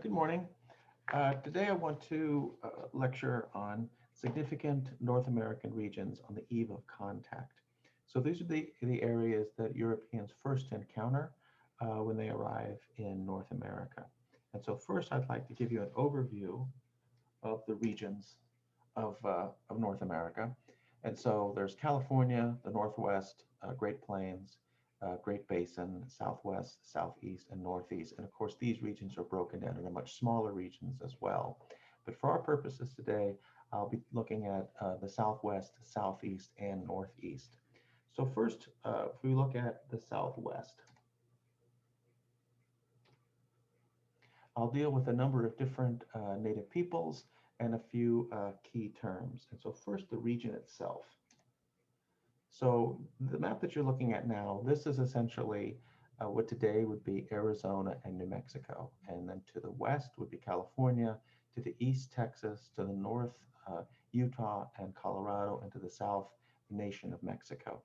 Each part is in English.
Good morning. Today I want to lecture on significant North American regions on the eve of contact. So these are the areas that Europeans first encounter when they arrive in North America. And so first I'd like to give you an overview of the regions of North America. And so there's California, the Northwest, Great Plains, Great Basin, Southwest, Southeast, and Northeast. And of course, these regions are broken down into much smaller regions as well. But for our purposes today, I'll be looking at the Southwest, Southeast, and Northeast. So first, if we look at the Southwest, I'll deal with a number of different native peoples and a few key terms. And so first, the region itself. So the map that you're looking at now, this is essentially what today would be Arizona and New Mexico. And then to the west would be California, to the east, Texas, to the north, Utah and Colorado, and to the south, the nation of Mexico.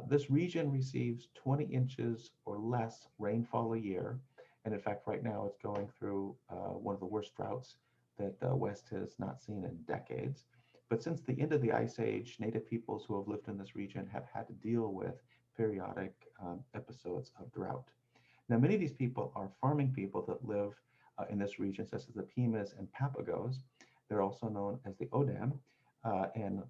This region receives 20 inches or less rainfall a year. And in fact, right now it's going through one of the worst droughts that the West has not seen in decades. But since the end of the Ice Age, native peoples who have lived in this region have had to deal with periodic episodes of drought. Now, many of these people are farming people that live in this region, such as the Pimas and Papagos. They're also known as the Odam, and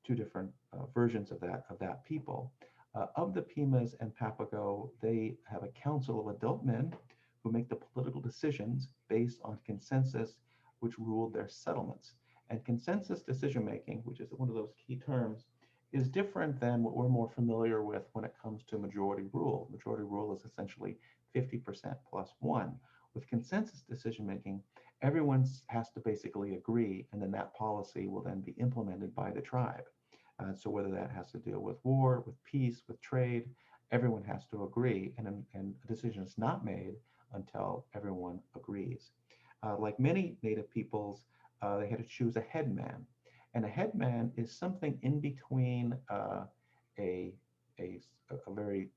two different versions of that people. Of the Pimas and Papago, they have a council of adult men who make the political decisions based on consensus, which ruled their settlements. And consensus decision making, which is one of those key terms, is different than what we're more familiar with when it comes to majority rule. Majority rule is essentially 50% plus one. With consensus decision making, everyone has to basically agree, and then that policy will then be implemented by the tribe. So whether that has to deal with war, with peace, with trade, everyone has to agree, and a decision is not made until everyone agrees. Like many native peoples, they had to choose a headman. And a headman is something in between a, a, a very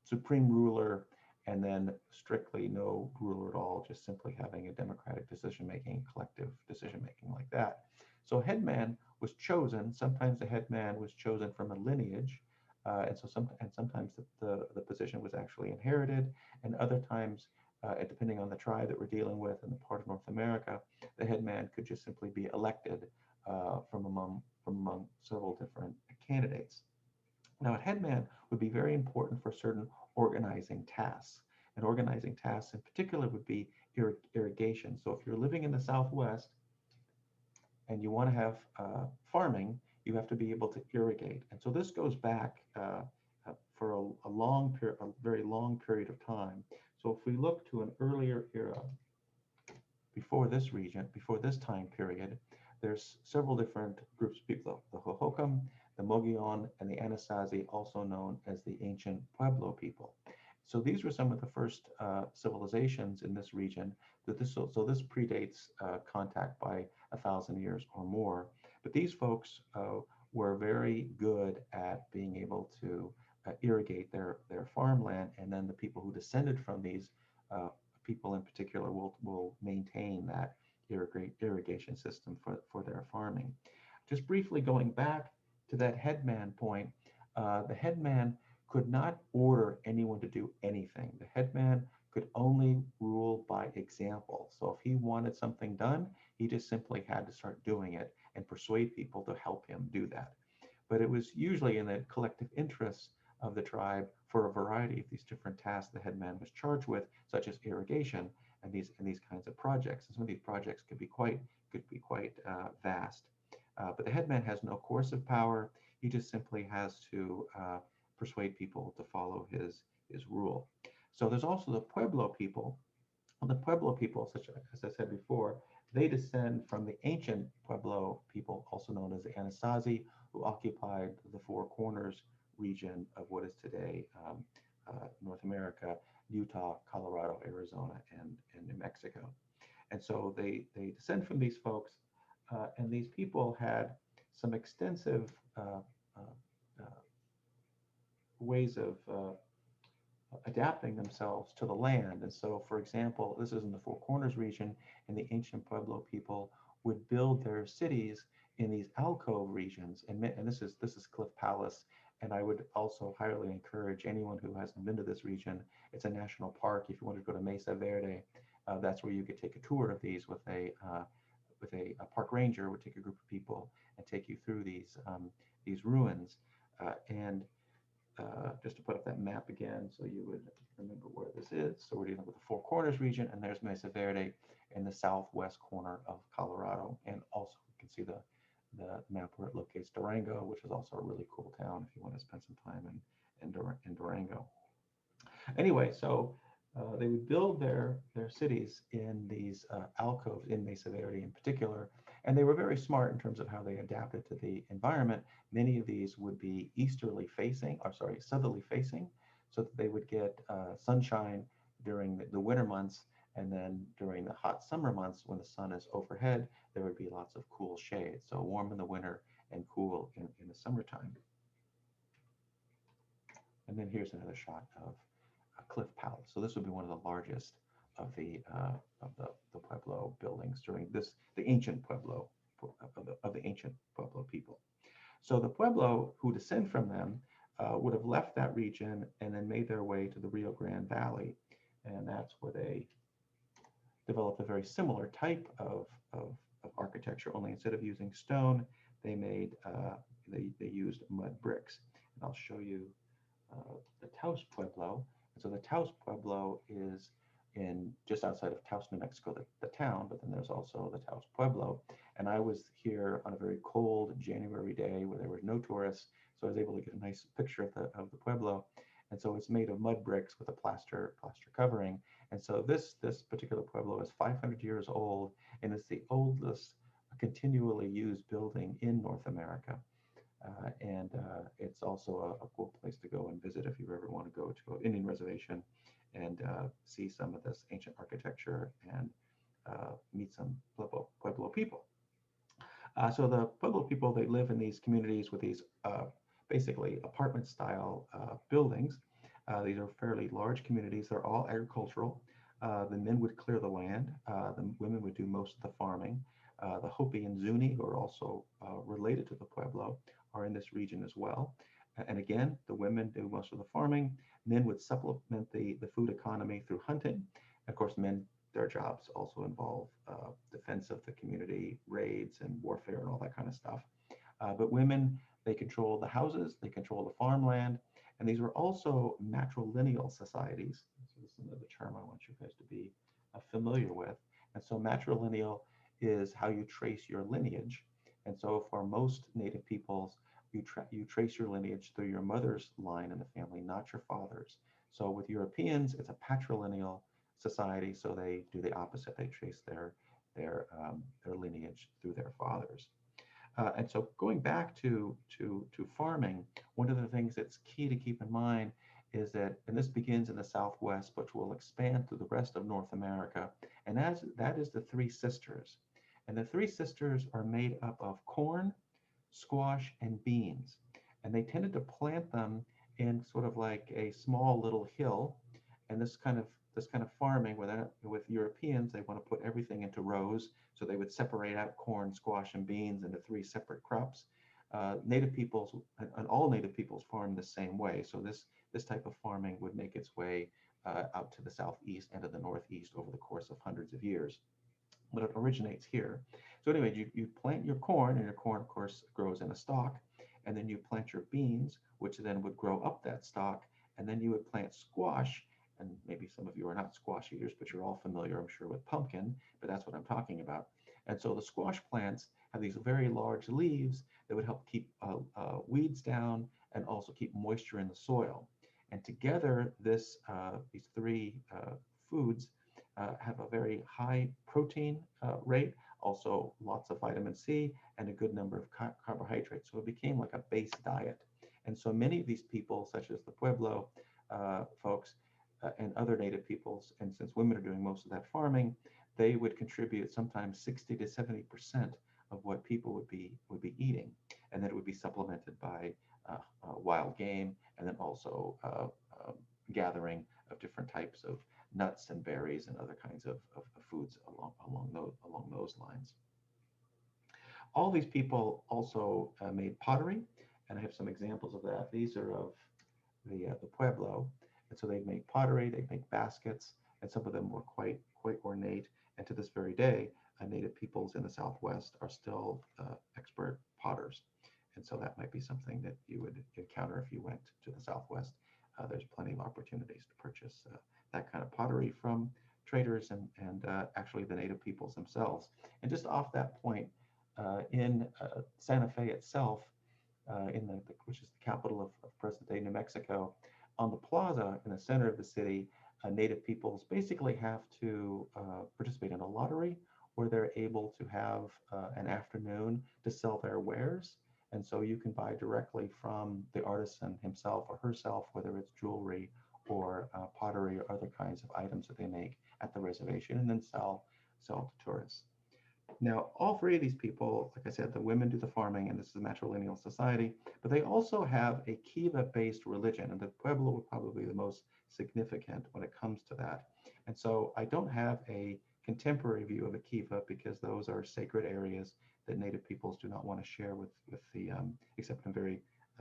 supreme ruler and then strictly no ruler at all, just simply having a democratic decision making, collective decision making like that. So a headman was chosen. Sometimes the headman was chosen from a lineage. And sometimes the position was actually inherited, and other times, depending on the tribe that we're dealing with in the part of North America, the headman could just simply be elected from among several different candidates. Now, a headman would be very important for certain organizing tasks. And organizing tasks in particular would be irrigation. So if you're living in the Southwest and you want to have farming, you have to be able to irrigate. And so this goes back for a very long period of time. So if we look to an earlier era, before this region, before this time period, there's several different groups of people, the Hohokam, the Mogollon, and the Anasazi, also known as the ancient Pueblo people. So these were some of the first civilizations in this region. So this predates contact by 1,000 years or more. But these folks were very good at being able to irrigate their farmland, and then the people who descended from these uh, people in particular will maintain that irrigation system for their farming. Just briefly going back to that headman point, the headman could not order anyone to do anything. The headman could only rule by example. So if he wanted something done, he just simply had to start doing it and persuade people to help him do that. But it was usually in the collective interests of the tribe for a variety of these different tasks the headman was charged with, such as irrigation and these kinds of projects. And some of these projects could be quite vast. But the headman has no coercive power. He just simply has to persuade people to follow his rule. So there's also the Pueblo people. Well, the Pueblo people, such as I said before, they descend from the ancient Pueblo people, also known as the Anasazi, who occupied the Four Corners region of what is today North America, Utah, Colorado, Arizona, and New Mexico. And so they descend from these folks, and these people had some extensive uh, uh, ways of adapting themselves to the land. And so, for example, this is in the Four Corners region, and the ancient Pueblo people would build their cities in these alcove regions. And this is Cliff Palace. And I would also highly encourage anyone who hasn't been to this region. It's a national park. If you want to go to Mesa Verde, that's where you could take a tour of these with a park ranger would take a group of people and take you through these ruins. And Just to put up that map again, so you would remember where this is. So we're dealing with the Four Corners region, and there's Mesa Verde in the southwest corner of Colorado. And also, you can see the map where it locates Durango, which is also a really cool town if you want to spend some time in Durango. Anyway, so they would build their cities in these alcoves in Mesa Verde in particular, and they were very smart in terms of how they adapted to the environment. Many of these would be easterly facing, or sorry, southerly facing, so that they would get sunshine during the winter months, and then during the hot summer months when the sun is overhead, there would be lots of cool shade. So warm in the winter and cool in the summertime. And then here's another shot of Cliff Palace. So this would be one of the largest of the Pueblo buildings during this the ancient Pueblo of the ancient Pueblo people. So the Pueblo who descend from them would have left that region and then made their way to the Rio Grande Valley, and that's where they developed a very similar type of architecture. Only instead of using stone, they made they used mud bricks. And I'll show you the Taos Pueblo. And so the Taos Pueblo is in just outside of Taos, New Mexico, the town, but then there's also the Taos Pueblo. And I was here on a very cold January day where there were no tourists, so I was able to get a nice picture of the Pueblo. And so it's made of mud bricks with a plaster covering. And so this particular Pueblo is 500 years old, and it's the oldest continually used building in North America. And it's also a cool place to go and visit if you ever want to go to an Indian reservation and see some of this ancient architecture and meet some Pueblo people. So the Pueblo people, they live in these communities with these basically apartment style buildings. These are fairly large communities. They're all agricultural. The men would clear the land. The women would do most of the farming. The Hopi and Zuni, who are also related to the Pueblo, are in this region as well. And again, the women do most of the farming. Men would supplement the food economy through hunting. Of course, men, their jobs also involve defense of the community, raids and warfare and all that kind of stuff. But women, they control the houses, they control the farmland, and these were also matrilineal societies. So this is another term I want you guys to be familiar with. And so matrilineal is how you trace your lineage. And so for most Native peoples, you trace your lineage through your mother's line in the family, not your father's. So with Europeans, it's a patrilineal society, so they do the opposite. They trace their lineage through their fathers. And so going back to farming, one of the things that's key to keep in mind is that, and this begins in the Southwest, but will expand to the rest of North America, and as that is the Three Sisters. And the Three Sisters are made up of corn, squash, and beans. And they tended to plant them in sort of like a small little hill. And this kind of farming with Europeans, they want to put everything into rows. So they would separate out corn, squash, and beans into three separate crops. Native peoples and all Native peoples farm the same way. So this type of farming would make its way out to the southeast and to the northeast over the course of hundreds of years, but it originates here. So anyway, you plant your corn, and your corn, of course, grows in a stalk, and then you plant your beans, which then would grow up that stalk, and then you would plant squash, and maybe some of you are not squash eaters, but you're all familiar, I'm sure, with pumpkin, but that's what I'm talking about. And so the squash plants have these very large leaves that would help keep weeds down and also keep moisture in the soil. And together, these three foods have a very high protein rate, also lots of vitamin C, and a good number of carbohydrates. So it became like a base diet. And so many of these people, such as the Pueblo folks and other native peoples, and since women are doing most of that farming, they would contribute sometimes 60 to 70% of what people would be eating, and then it would be supplemented by wild game, and then also gathering of different types of nuts and berries and other kinds of foods along those lines. All these people also made pottery, and I have some examples of that. These are of the Pueblo, and so they'd make pottery, they'd make baskets, and some of them were quite ornate. And to this very day, native peoples in the Southwest are still expert potters, and so that might be something that you would encounter if you went to the Southwest. There's plenty of opportunities to purchase that kind of pottery from traders and actually the native peoples themselves. And just off that point, in Santa Fe itself, which is the capital of present-day New Mexico, on the plaza in the center of the city, native peoples basically have to participate in a lottery where they're able to have an afternoon to sell their wares. And so you can buy directly from the artisan himself or herself, whether it's jewelry or pottery or other kinds of items that they make at the reservation, and then sell to tourists. Now, all three of these people, like I said, the women do the farming, and this is a matrilineal society, but they also have a Kiva-based religion, and the Pueblo will probably be the most significant when it comes to that. And so I don't have a contemporary view of a Kiva because those are sacred areas that Native peoples do not want to share with the, except in very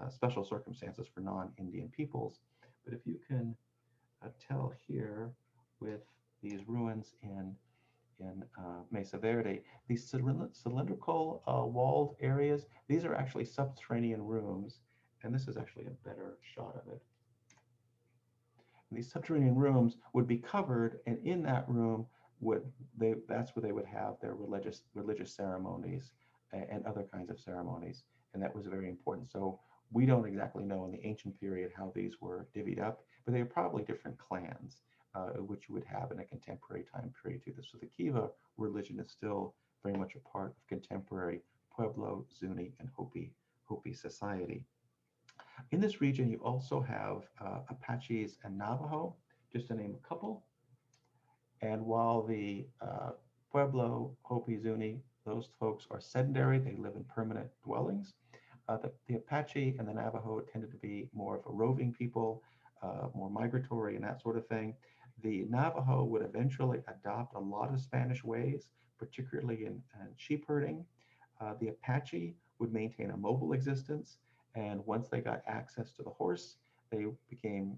special circumstances for non-Indian peoples. But if you can tell here with these ruins in Mesa Verde. These cylindrical walled areas, these are actually subterranean rooms, and this is actually a better shot of it. And these subterranean rooms would be covered, and in that room that's where they would have their religious ceremonies and other kinds of ceremonies, and that was very important. So we don't exactly know in the ancient period how these were divvied up, but they were probably different clans, which you would have in a contemporary time period too. So the Kiva religion is still very much a part of contemporary Pueblo, Zuni, and Hopi society. In this region, you also have Apaches and Navajo, just to name a couple. And while the Pueblo, Hopi, Zuni, those folks are sedentary, they live in permanent dwellings. The Apache and the Navajo tended to be more of a roving people, more migratory and that sort of thing. The Navajo would eventually adopt a lot of Spanish ways, particularly in sheep herding. The Apache would maintain a mobile existence, and once they got access to the horse, they became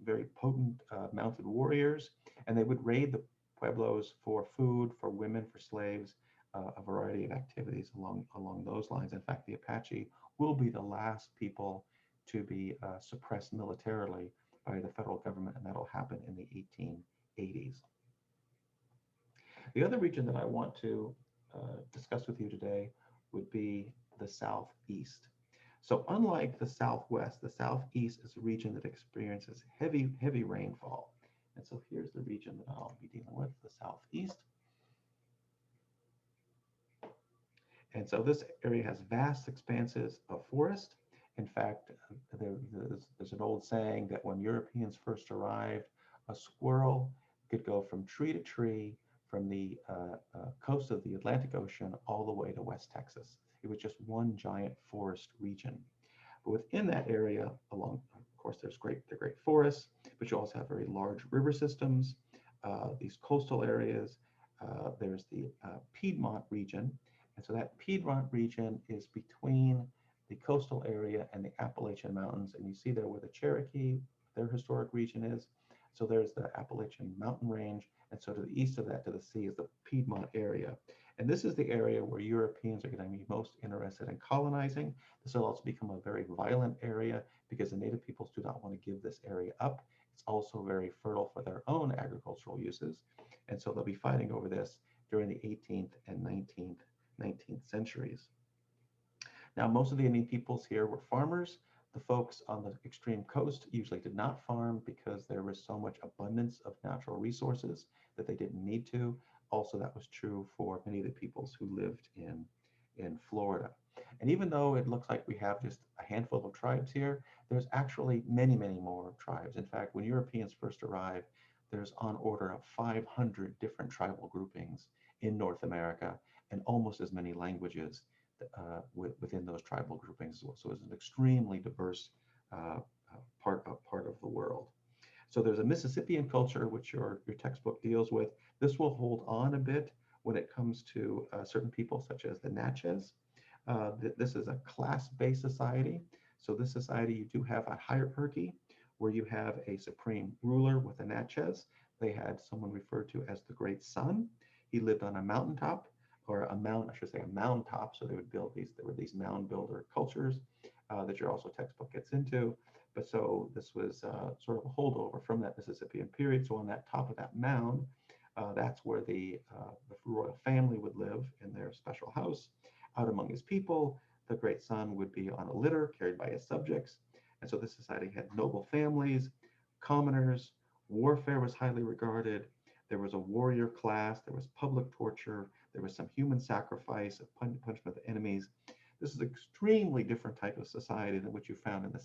very potent mounted warriors, and they would raid the pueblos for food, for women, for slaves, a variety of activities along those lines. In fact, the Apache will be the last people to be suppressed militarily by the federal government, and that'll happen in the 1880s. The other region that I want to discuss with you today would be the Southeast. So unlike the Southwest, the Southeast is a region that experiences heavy rainfall. And so here's the region that I'll be dealing with, the Southeast. And so this area has vast expanses of forest. In fact, there's an old saying that when Europeans first arrived, a squirrel could go from tree to tree from the coast of the Atlantic Ocean all the way to West Texas. It was just one giant forest region. But within that area, of course, there's the great forests, but you also have very large river systems, these coastal areas. There's the Piedmont region. And so that Piedmont region is between the coastal area and the Appalachian Mountains. And you see there where the Cherokee, their historic region is. So there's the Appalachian Mountain Range. And so to the east of that, to the sea, is the Piedmont area. And this is the area where Europeans are going to be most interested in colonizing. This will also become a very violent area because the native peoples do not want to give this area up. It's also very fertile for their own agricultural uses. And so they'll be fighting over this during the 18th and 19th centuries. Now, most of the Indian peoples here were farmers. The folks on the extreme coast usually did not farm because there was so much abundance of natural resources that they didn't need to. Also, that was true for many of the peoples who lived in Florida. And even though it looks like we have just a handful of tribes here, there's actually many more tribes. In fact, when Europeans first arrived, there's on order of 500 different tribal groupings in North America and almost as many languages within those tribal groupings as well. So it's an extremely diverse part of the world. So there's a Mississippian culture, which your textbook deals with. This will hold on a bit when it comes to certain people, such as the Natchez. This is a class-based society. So this society, you do have a hierarchy where you have a supreme ruler with the Natchez. They had someone referred to as the Great Sun. He lived on a mountaintop, or a mound, I should say a mound top. So they would build these, there were these mound builder cultures that your also textbook gets into. But so this was sort of a holdover from that Mississippian period. So on that top of that mound, that's where the royal family would live in their special house. Out among his people, the great son would be on a litter carried by his subjects. And so this society had noble families, commoners, warfare was highly regarded. There was a warrior class, there was public torture, there was some human sacrifice of punishment of enemies. This is an extremely different type of society than what you found in the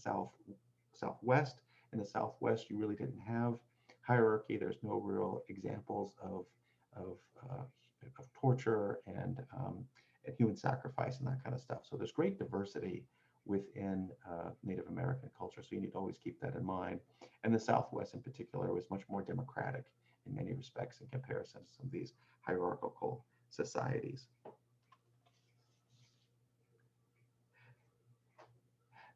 Southwest. In the Southwest, you really didn't have hierarchy. There's no real examples of, uh, of torture and human sacrifice and that kind of stuff. So there's great diversity within Native American culture. So you need to always keep that in mind. And the Southwest in particular was much more democratic in many respects in comparison to some of these hierarchical societies.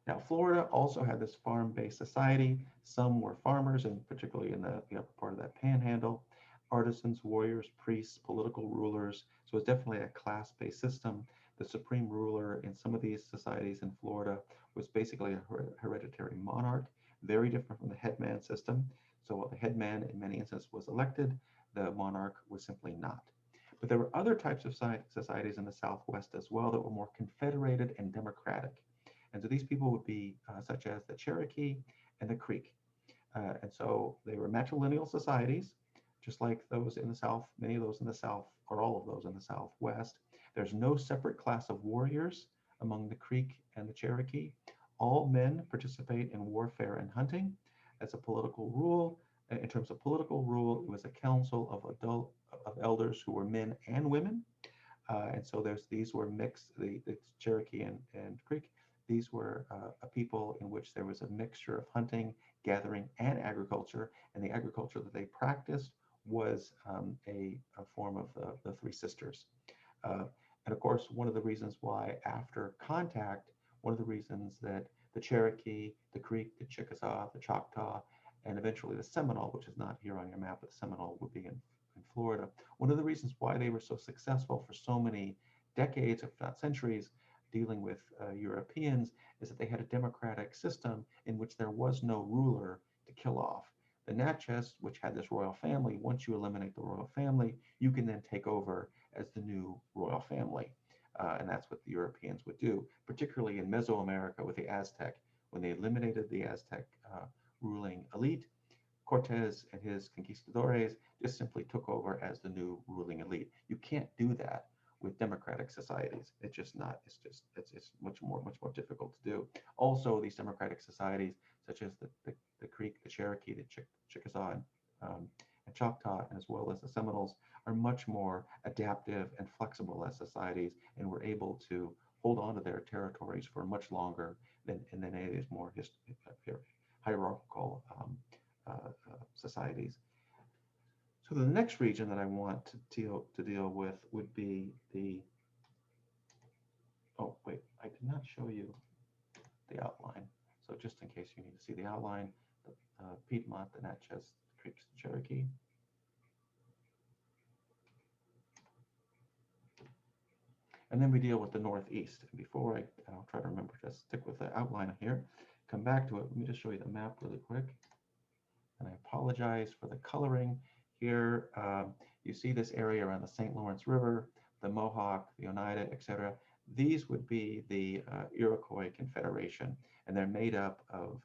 Now, Florida also had this farm-based society. Some were farmers, and particularly in the upper part of that panhandle, artisans, warriors, priests, political rulers. So it's definitely a class-based system. The supreme ruler in some of these societies in Florida was basically a hereditary monarch, very different from the headman system. So while the headman in many instances was elected, the monarch was simply not. But there were other types of societies in the Southwest as well that were more confederated and democratic. And so these people would be such as the Cherokee and the Creek. And so they were matrilineal societies, just like those in the South, many of those in the South, or all of those in the Southwest. There's no separate class of warriors among the Creek and the Cherokee. All men participate in warfare and hunting. As a political rule, in terms of political rule, it was a council of elders who were men and women. And so these were mixed, the Cherokee and Creek. These were a people in which there was a mixture of hunting, gathering, and agriculture. And the agriculture that they practiced was a form of the Three Sisters. Uh, and of course, one of the reasons why after contact, one of the reasons that the Cherokee, the Creek, the Chickasaw, the Choctaw, and eventually the Seminole, which is not here on your map, but the Seminole would be in Florida. One of the reasons why they were so successful for so many decades, if not centuries, dealing with Europeans is that they had a democratic system in which there was no ruler to kill off. The Natchez, which had this royal family, once you eliminate the royal family, you can then take over as the new royal family. And that's what the Europeans would do, particularly in Mesoamerica with the Aztec. When they eliminated the Aztec ruling elite, Cortez and his conquistadores just simply took over as the new ruling elite. You can't do that with democratic societies. It's just not. It's much more difficult to do. Also, these democratic societies, such as the Creek, the Cherokee, the Chickasaw, and Choctaw, as well as the Seminoles, are much more adaptive and flexible as societies, and were able to hold on to their territories for much longer than any of these more hierarchical societies. So the next region that I want to deal with would be the, oh wait, I did not show you the outline. So just in case you need to see the outline, the Piedmont, the Natchez, Creeks, Cherokee. And then we deal with the Northeast. And before I'll try to remember to stick with the outline here, come back to it. Let me just show you the map really quick. And I apologize for the coloring here. You see this area around the St. Lawrence River, the Mohawk, the Oneida, etc. These would be the Iroquois Confederation, and they're made up of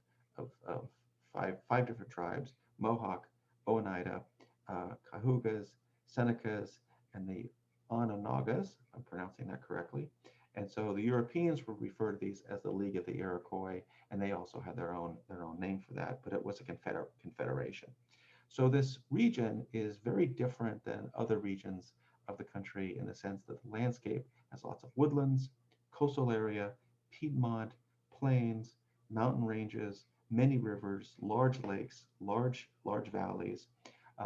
five different tribes: Mohawk, Oneida, Cayugas, Senecas, and the Onondagas. If I'm pronouncing that correctly. And so the Europeans would refer to these as the League of the Iroquois, and they also had their own name for that, but it was a confederation. So this region is very different than other regions of the country in the sense that the landscape has lots of woodlands, coastal area, Piedmont, plains, mountain ranges, many rivers, large lakes, large valleys.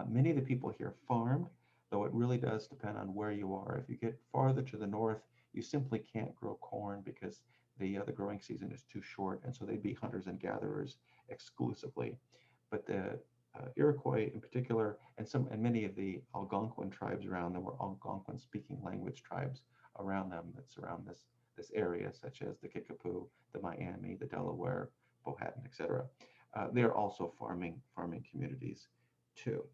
Many of the people here farmed, though it really does depend on where you are. If you get farther to the north, you simply can't grow corn because the growing season is too short, and so they'd be hunters and gatherers exclusively. But the Iroquois in particular, and many of the Algonquin tribes around them were Algonquin speaking language tribes around them that surround this area, such as the Kickapoo, the Miami, the Delaware, Powhatan, etc. They're also farming communities too.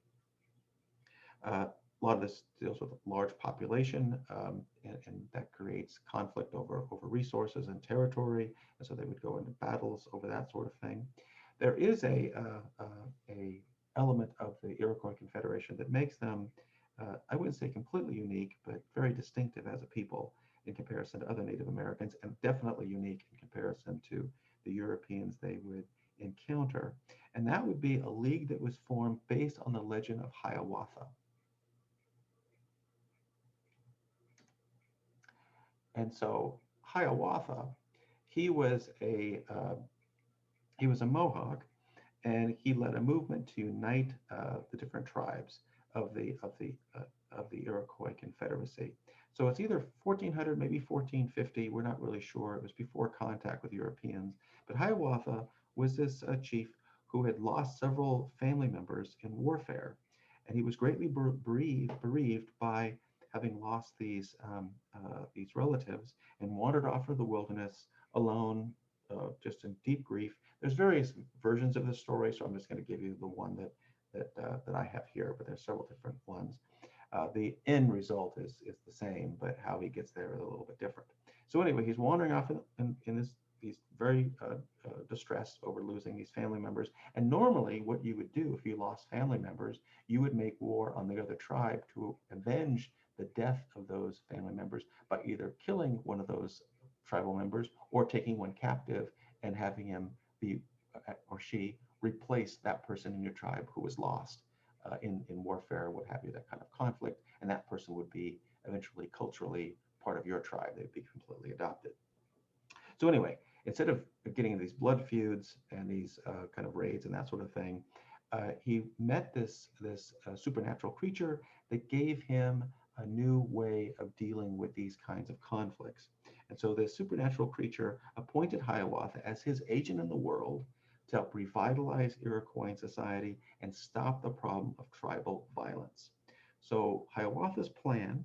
A lot of this deals with a large population, and that creates conflict over resources and territory, and so they would go into battles over that sort of thing. There is a element of the Iroquois Confederation that makes them, I wouldn't say completely unique, but very distinctive as a people in comparison to other Native Americans, and definitely unique in comparison to the Europeans they would encounter. And that would be a league that was formed based on the legend of Hiawatha. And so Hiawatha, he was a uh, he was a Mohawk, and he led a movement to unite the different tribes of the Iroquois Confederacy. So it's either 1400, maybe 1450. We're not really sure. It was before contact with Europeans. But Hiawatha was this chief who had lost several family members in warfare, and he was greatly bereaved by having lost these relatives, and wandered off into the wilderness alone, just in deep grief. There's various versions of the story, so I'm just going to give you the one that I have here, but there's several different ones. The end result is the same, but how he gets there is a little bit different. So anyway, he's wandering off in this he's very distressed over losing these family members. And normally, what you would do if you lost family members, you would make war on the other tribe to avenge the death of those family members by either killing one of those tribal members or taking one captive and having him be or she replace that person in your tribe who was lost in warfare, what have you, that kind of conflict, and that person would be eventually culturally part of your tribe. They'd be completely adopted. So anyway, instead of getting these blood feuds and these kind of raids and that sort of thing, he met this supernatural creature that gave him a new way of dealing with these kinds of conflicts. And so this supernatural creature appointed Hiawatha as his agent in the world to help revitalize Iroquois society and stop the problem of tribal violence. So Hiawatha's plan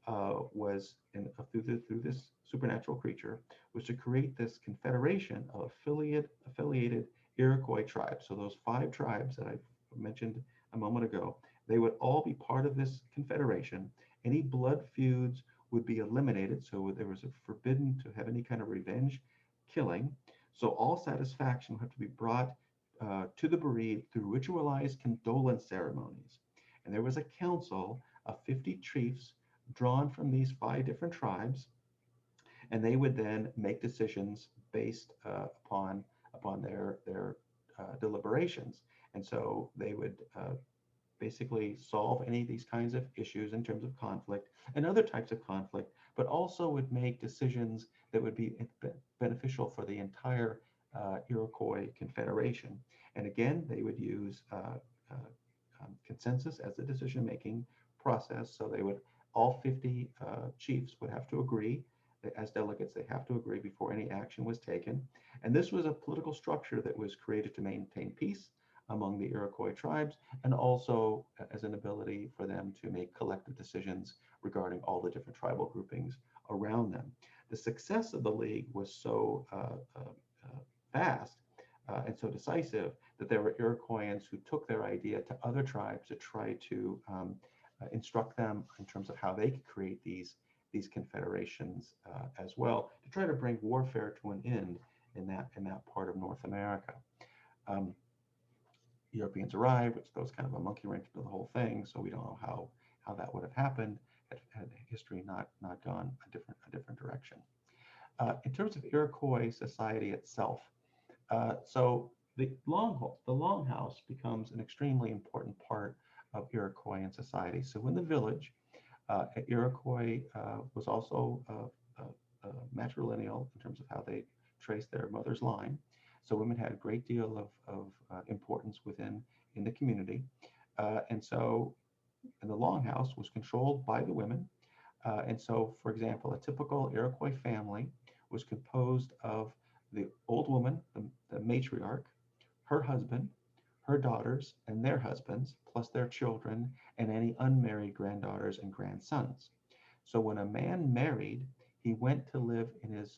through this supernatural creature was to create this confederation of affiliated Iroquois tribes. So those 5 tribes that I mentioned a moment ago, they would all be part of this confederation. Any blood feuds would be eliminated. So there was a forbidden to have any kind of revenge killing. So all satisfaction would have to be brought to the bereaved through ritualized condolence ceremonies. And there was a council of 50 chiefs drawn from these 5 different tribes, and they would then make decisions based upon their deliberations. And so they would basically solve any of these kinds of issues in terms of conflict and other types of conflict, but also would make decisions that would be beneficial for the entire Iroquois Confederation. And again, they would use consensus as the decision-making process. So they would all 50 chiefs would have to agree. As delegates, they have to agree before any action was taken. And this was a political structure that was created to maintain peace among the Iroquois tribes, and also as an ability for them to make collective decisions regarding all the different tribal groupings around them. The success of the League was so vast and so decisive that there were Iroquoians who took their idea to other tribes to try to instruct them in terms of how they could create these confederations as well, to try to bring warfare to an end in that part of North America. Um, Europeans arrived, which throws kind of a monkey wrench into the whole thing. So we don't know how that would have happened had history not gone a different direction. In terms of Iroquois society itself, so the longhouse becomes an extremely important part of Iroquoian society. So in the village, Iroquois was also matrilineal in terms of how they trace their mother's line. So women had a great deal of importance within in the community. And so and the longhouse was controlled by the women. And so, for example, a typical Iroquois family was composed of the old woman, the matriarch, her husband, her daughters, and their husbands, plus their children, and any unmarried granddaughters and grandsons. So when a man married, he went to live in his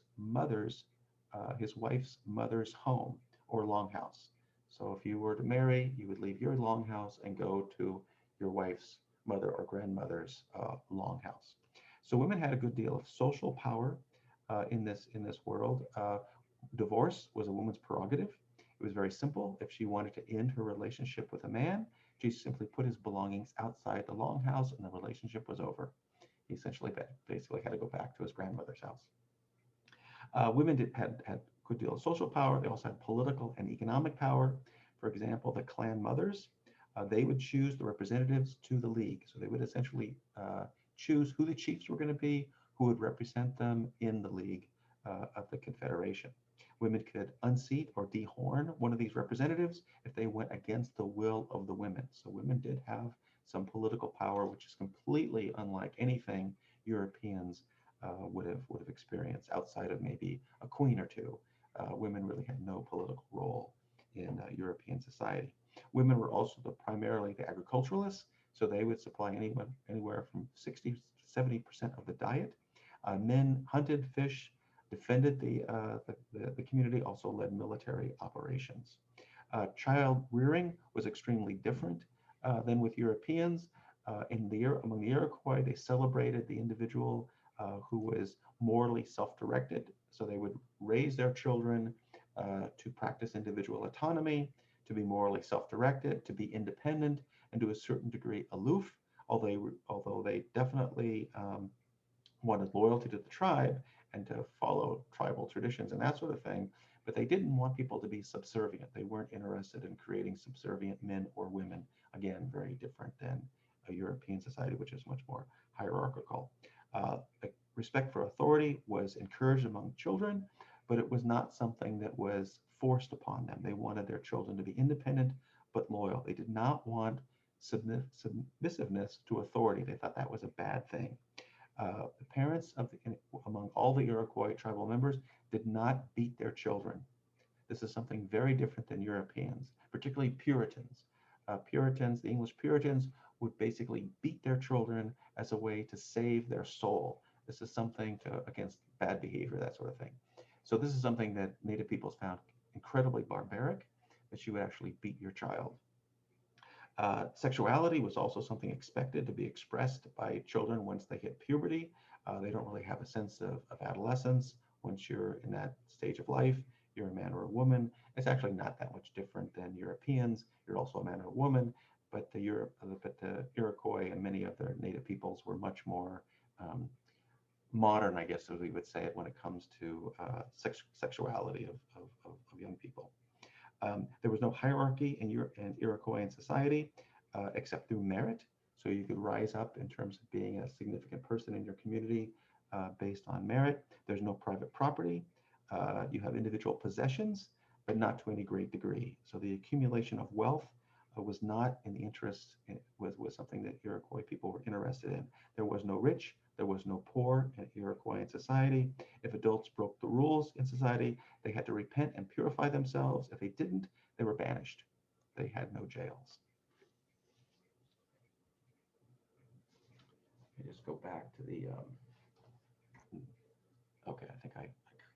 wife's mother's home or longhouse. So if you were to marry, you would leave your longhouse and go to your wife's mother or grandmother's longhouse. So women had a good deal of social power in this world. Divorce was a woman's prerogative. It was very simple. If she wanted to end her relationship with a man, she simply put his belongings outside the longhouse and the relationship was over. He essentially basically had to go back to his grandmother's house. Women had a good deal of social power. They also had political and economic power. For example, the clan mothers, they would choose the representatives to the league. So they would essentially choose who the chiefs were going to be, who would represent them in the league of the Confederation. Women could unseat or dehorn one of these representatives if they went against the will of the women. So women did have some political power, which is completely unlike anything Europeans would have experienced outside of maybe a queen or two. Women really had no political role in European society. Women were also primarily the agriculturalists, so they would supply anywhere from 60 to 70% of the diet. Men hunted, fished, defended the community, also led military operations. Child rearing was extremely different than with Europeans. Among the Iroquois, they celebrated the individual who was morally self-directed. So they would raise their children to practice individual autonomy, to be morally self-directed, to be independent, and to a certain degree aloof. Although they definitely wanted loyalty to the tribe and to follow tribal traditions and that sort of thing, but they didn't want people to be subservient. They weren't interested in creating subservient men or women. Again, very different than a European society, which is much more hierarchical. Respect for authority was encouraged among children, but it was not something that was forced upon them. They wanted their children to be independent but loyal. They did not want submissiveness to authority. They thought that was a bad thing. The parents among all the Iroquois tribal members did not beat their children. This is something very different than Europeans, particularly Puritans. The English Puritans would basically beat their children as a way to save their soul. This is something against bad behavior, that sort of thing. So this is something that Native peoples found incredibly barbaric, that you would actually beat your child. Sexuality was also something expected to be expressed by children once they hit puberty. They don't really have a sense of adolescence. Once you're in that stage of life, you're a man or a woman. It's actually not that much different than Europeans. You're also a man or a woman, but the Iroquois and many other native peoples were much more modern, I guess, as we would say it, when it comes to sexuality of young people. There was no hierarchy in Iroquoian society except through merit. So you could rise up in terms of being a significant person in your community based on merit. There's no private property. You have individual possessions, but not to any great degree. So the accumulation of wealth was not in the interest, was something that Iroquois people were interested in. There was no rich, there was no poor in Iroquoian society. If adults broke the rules in society, they had to repent and purify themselves. If they didn't, they were banished. They had no jails. Let me just go back to okay, I think I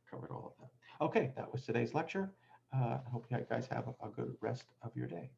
covered all of that. Okay, that was today's lecture. I hope you guys have a good rest of your day.